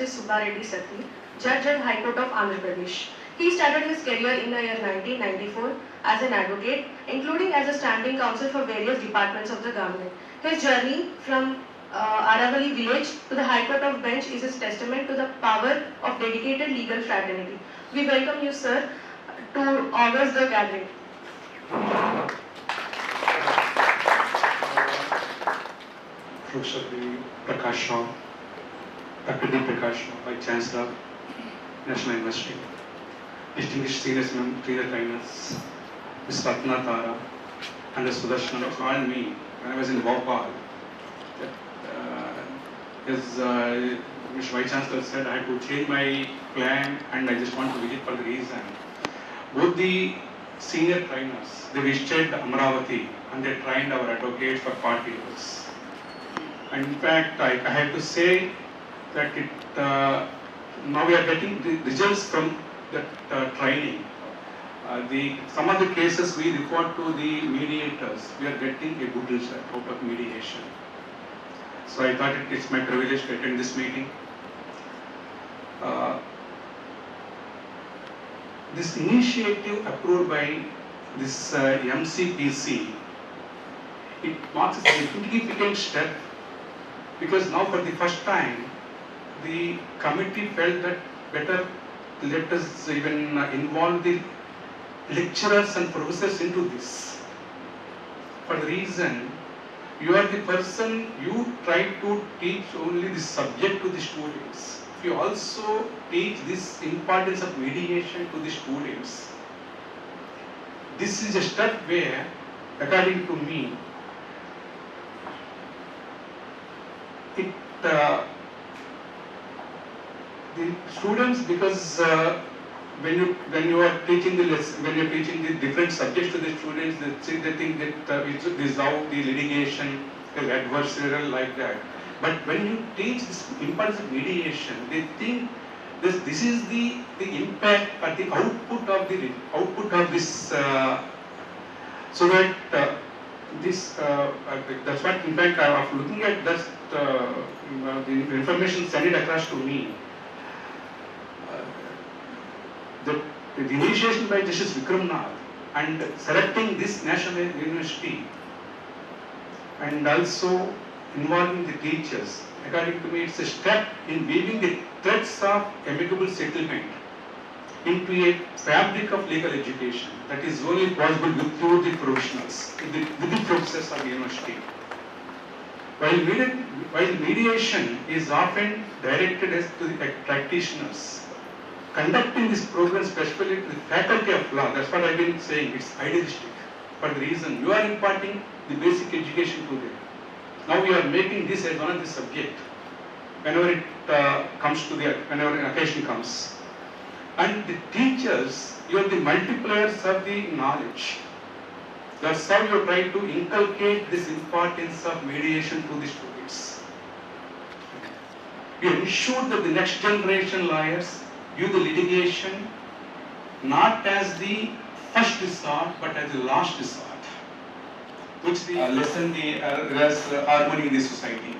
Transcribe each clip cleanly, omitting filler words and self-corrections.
Justice Subba Reddy Satti, Judge at High Court of Andhra Pradesh. He started his career in the year 1994 as an advocate, including as a standing counsel for various departments of the government. His journey from Aravali village to the High Court of Bench is a testament to the power of dedicated legal fraternity. We welcome you, sir, to august the gathering. Professor Prakash Rao, Dr. D. Prakash Rao, Vice Chancellor, National University, distinguished senior trainers, Ms. Ratna Tara, and the Sudarshan joined me when I was in Bhopal. As Mr. Vice Chancellor said, I had to change my plan and I just want to visit for the reason. Both the senior trainers, they visited Amravati and they trained our advocates for 40 years. And in fact, I have to say that now we are getting the results from that training. Some of the cases we report to the mediators, we are getting a good result out of mediation. So I thought it's my privilege to attend this meeting. This initiative approved by this MCPC, it marks a significant step because now for the first time the committee felt that better let us even involve the lecturers and professors into this. For the reason, you are the person, you try to teach only the subject to the students. If you also teach this importance of mediation to the students, this is a step where, according to me, the students, because when you are teaching the lesson, when you are teaching the different subjects to the students, they think that this is how the litigation is adversarial like that. But when you teach this importance of mediation, they think this is the impact or the output of this. So that that's what in fact after looking at that the information sent it across to me. The initiation by Justice Vikramnath and selecting this national university and also involving the teachers, according to me, it's a step in weaving the threads of amicable settlement into a fabric of legal education that is only possible through the professionals, with the professors of the university. While mediation is often directed as to the practitioners, conducting this program specifically to the faculty of law, that's what I've been saying, it's idealistic. For the reason, you are imparting the basic education to them. Now we are making this as one of the subject whenever it comes to whenever an occasion comes. And the teachers, you are the multipliers of the knowledge. That's how you try to inculcate this importance of mediation to the students. You ensure that the next generation lawyers view the litigation not as the first resort but as the last resort, which lessen the harmony in the society.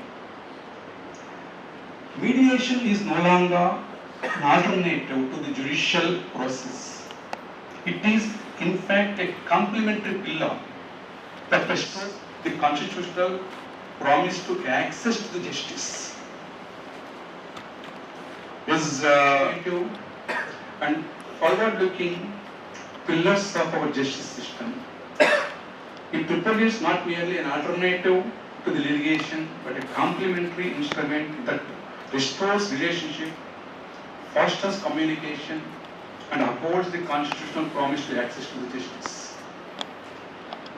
Mediation is no longer an alternative to the judicial process. It is in fact a complementary pillar that restores the constitutional promise to access to the justice. Is and forward-looking pillars of our justice system. It represents not merely an alternative to the litigation, but a complementary instrument that restores relationship, fosters communication, and upholds the constitutional promise to access to the justice.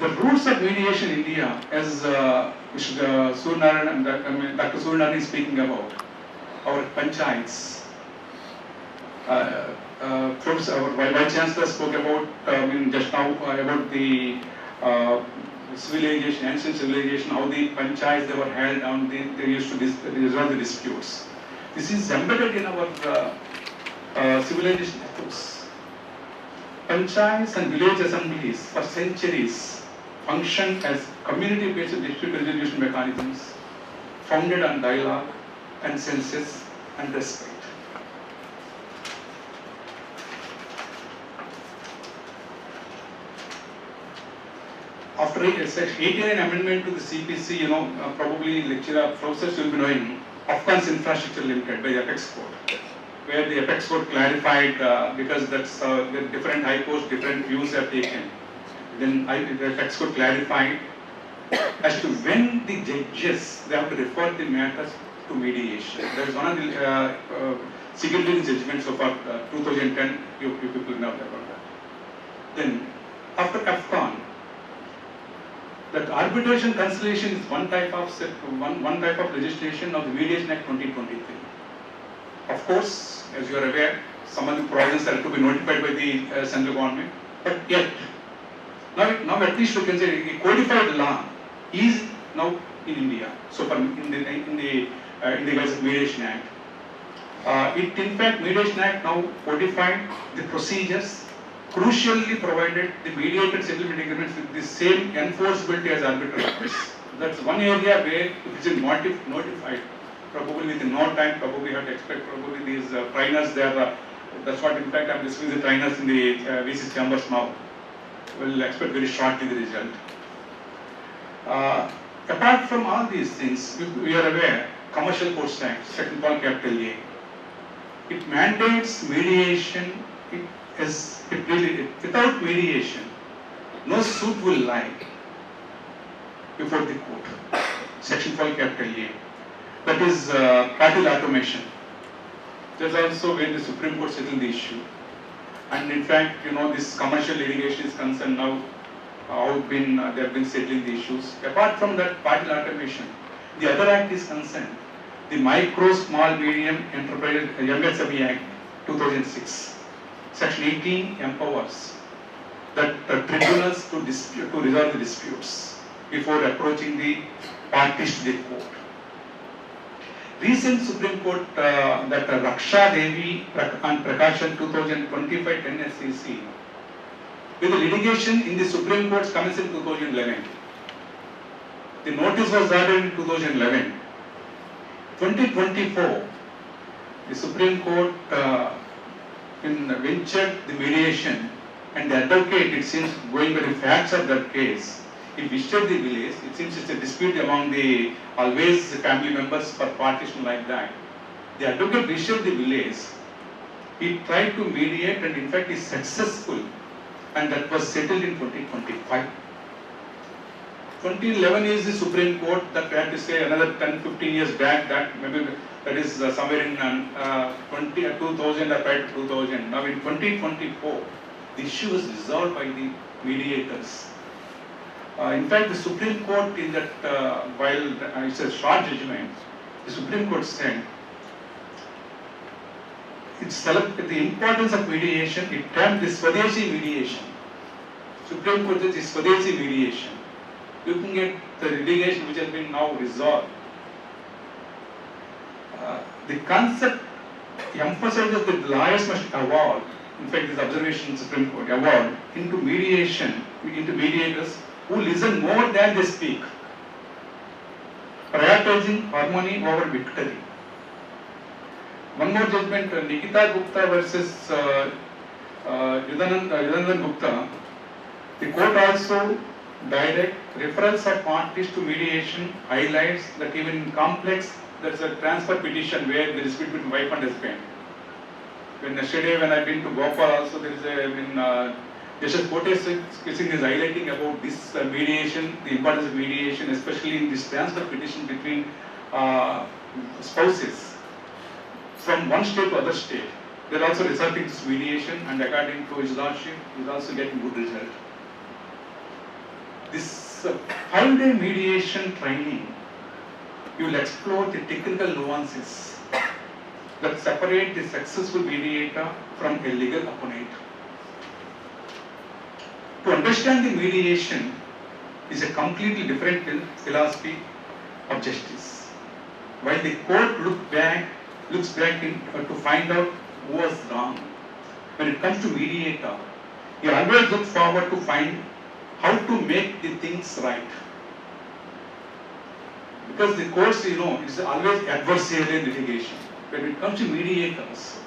The roots of mediation in India, as Mr. Surnaran and Dr. Surnaran is speaking about, our panchayats. Professor, our Vice Chancellor spoke about just now about the civilization, ancient civilization, how the panchayats they were held down, they used to resolve the disputes. This is embedded in our civilization ethos. Panchayats and village assemblies for centuries functioned as community-based dispute resolution mechanisms founded on dialogue, consensus, and respect. after Section 89 amendment to the CPC, probably lecturer, professors will be knowing Afghan's Infrastructure Limited by the Apex Court, where the Apex Court clarified because that's the different high courts, different views are taken. Then the Apex Court clarified as to when the judges they have to refer the matters to mediation. That is one of the significant judgments of 2010. You people know about that. Then after Afghan, that arbitration conciliation is one type of legislation of the Mediation Act 2023. Of course, as you are aware, some of the provisions are to be notified by the central government, but yet now at least we can say a codified law is now in India. So for in the case of Mediation Act, in fact Mediation Act now codified the procedures, crucially provided the mediated settlement agreements with the same enforceability as arbitral acts. That's one area where it is notified. Probably within no time, probably you have to expect probably these trainers there. That's what in fact I am receiving the trainers in the VC chambers now. We'll expect very shortly the result. Apart from all these things, we are aware, Commercial Courts Act, Section 1 capital A, it mandates mediation. Without mediation, no suit will lie before the court. Section 5 capital A. That is party automation. There's also when the Supreme Court settled the issue. And in fact, this commercial litigation is concerned now, they have been settling the issues. Apart from that party automation, the other act is concerned, the Micro, Small, Medium Enterprise MSME Act 2006. Section 18 empowers that tribunals to resolve the disputes before approaching the parties to the court. Recent Supreme Court that Raksha Devi and Prakashan 2025 10 SCC with the litigation in the Supreme Court commenced in 2011. The notice was ordered in 2011. 2024, the Supreme Court ventured the mediation, and the advocate, it seems, going by the facts of that case, he visited the village. It seems it's a dispute among the always family members for partition like that. The advocate visited the village. He tried to mediate, and in fact is successful, and that was settled in 2025. 2011 is the Supreme Court that we had to say another 10-15 years back, that maybe that is somewhere in 2000 or prior to 2000. Now in 2024, the issue was resolved by the mediators. In fact, the Supreme Court in that, while it's a short judgment, the Supreme Court said, the importance of mediation, it termed the Swadeshi mediation. Supreme Court says it's Swadeshi mediation. Looking at the litigation which has been now resolved, the concept emphasizes that the lawyers must evolve, in fact this observation in the Supreme Court, evolve into mediation, into mediators who listen more than they speak, prioritizing harmony over victory. One more judgment, Nikita Gupta versus Yudanand Gupta, the court also direct referrals of parties to mediation highlights that even in complex, there is a transfer petition where there is dispute between wife and husband. Yesterday when I've been to Gopal also, there is Justice Kote Singh is highlighting about this mediation, the importance of mediation, especially in this transfer petition between spouses from one state to other state. They are also resorting to this mediation, and according to his lordship, he is also getting good result. This 5-day mediation training, you will explore the technical nuances that separate the successful mediator from a legal opponent. To understand the mediation is a completely different philosophy of justice. While the court looks back to find out who was wrong, when it comes to mediator, you always look forward to find how to make the things right. Because the courts, is always adversarial litigation. When it comes to mediators,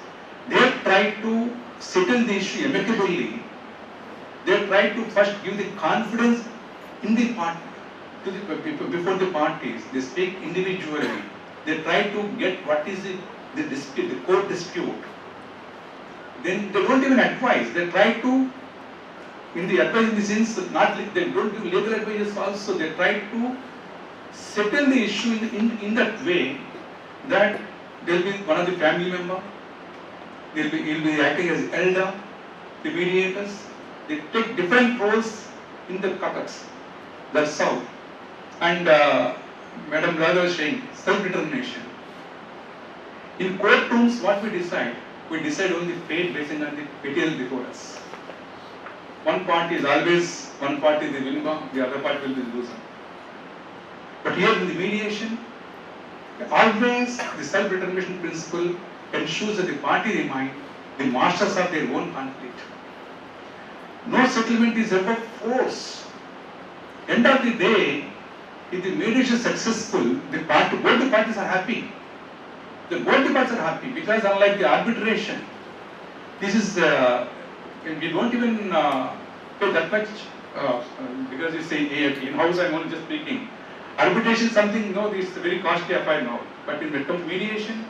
they try to settle the issue amicably. They try to first give the confidence in the part, before the parties, they speak individually. They try to get what is the dispute, the court dispute. Then they don't even advise. They try to, in the advice in the sense, not they don't give legal advice also. They try to settle the issue in that way that there will be one of the family member. He'll be acting as elder, the mediators. They take different roles in the caucus. That's how. And Madam Radha was saying, self-determination. In courtrooms, what we decide? We decide only fate based on the material before us. One party is always, one party the winner, the other party will be the loser. But here in the mediation, always the self-determination principle ensures that the party remain the masters of their own conflict. No settlement is ever forced. End of the day, if the mediation is successful, both the parties are happy. Both the parties are happy because unlike the arbitration, this is we don't even pay that much because you say in-house. I'm only just speaking. Arbitration is something this is a very costly affair now. But in the term of mediation,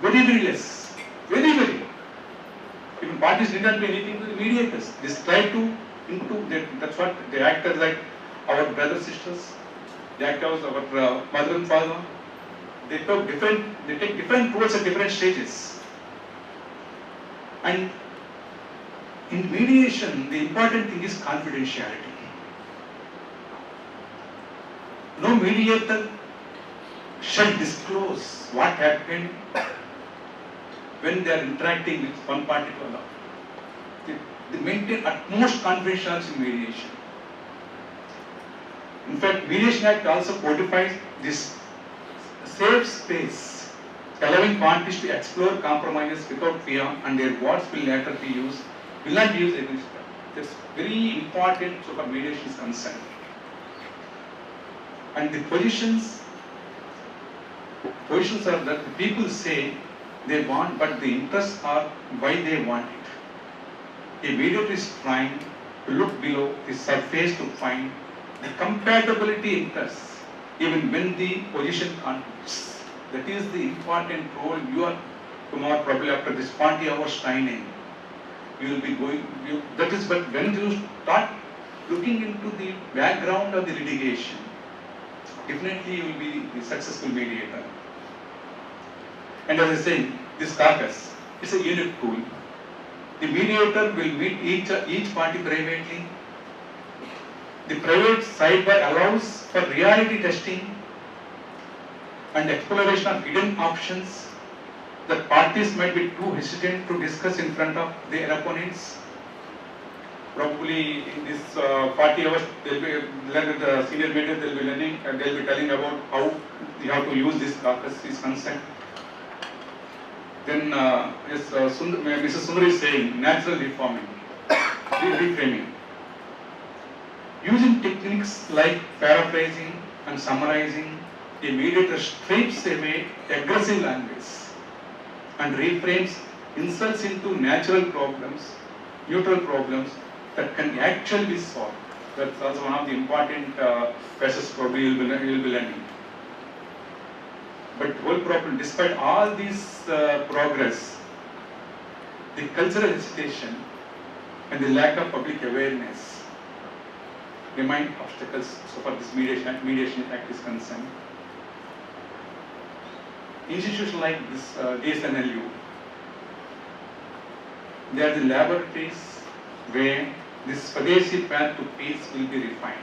very less, very. Even parties did not pay anything to the mediators. They try to that's what they act as like our brothers sisters. They act as our mother and father. They take different roles at different stages. And in mediation, the important thing is confidentiality. No mediator shall disclose what happened when they are interacting with one party to another. They maintain utmost confidentiality in mediation. In fact, Mediation Act also codifies this safe space, allowing parties to explore compromises without fear, and their words will not be used against them. That's very important so far mediation is concerned. And the positions are that the people say they want, but the interests are why they want it. A mediator is trying to look below the surface to find the compatibility interests, even when the position conflicts. That is the important role you are tomorrow, probably after this 40 hours training. You will be going, that is, but when you start looking into the background of the litigation, definitely you will be the successful mediator. And as I say, this caucus is a unique tool. The mediator will meet each party privately. The private sidebar allows for reality testing and exploration of hidden options that parties might be too hesitant to discuss in front of their opponents. Probably in this 40 hours, they'll be learning the senior mediator, they'll be learning and they'll be telling about how you have to use this caucus is concerned. Then Mrs. Sundar is saying natural reforming, reframing. Using techniques like paraphrasing and summarizing, a mediator strips away aggressive language and reframes insults into natural problems, neutral problems that can actually be solved. That's also one of the important passages probably you'll be learning. But the whole problem, despite all this progress, the cultural hesitation and the lack of public awareness remain obstacles so far this Mediation Act is concerned. Institutions like this DSNLU, they are the laboratories where this Swadeshi path to peace will be refined.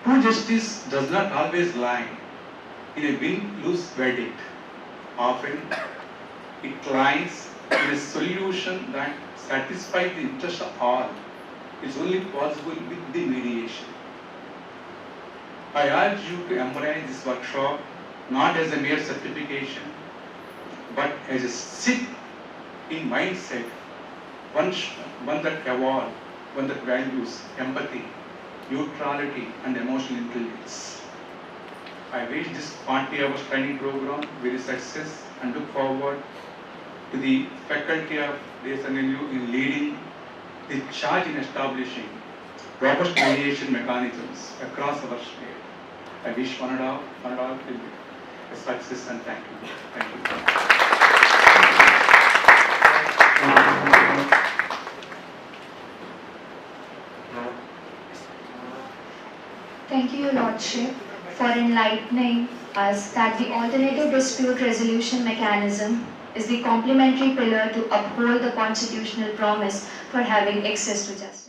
True justice does not always lie in a win-lose verdict. Often it lies in a solution that satisfies the interest of all. It's only possible with the mediation. I urge you to embrace this workshop not as a mere certification, but as a shift in mindset, one that evolves, one that values empathy, neutrality and emotional intelligence. I wish this 40 hours training program very success and look forward to the faculty of DSNLU in leading the charge in establishing robust mediation mechanisms across our state. I wish one and all will be a success, and thank you. Thank you. Thank you, Your Lordship, for enlightening us that the alternative dispute resolution mechanism is the complementary pillar to uphold the constitutional promise for having access to justice.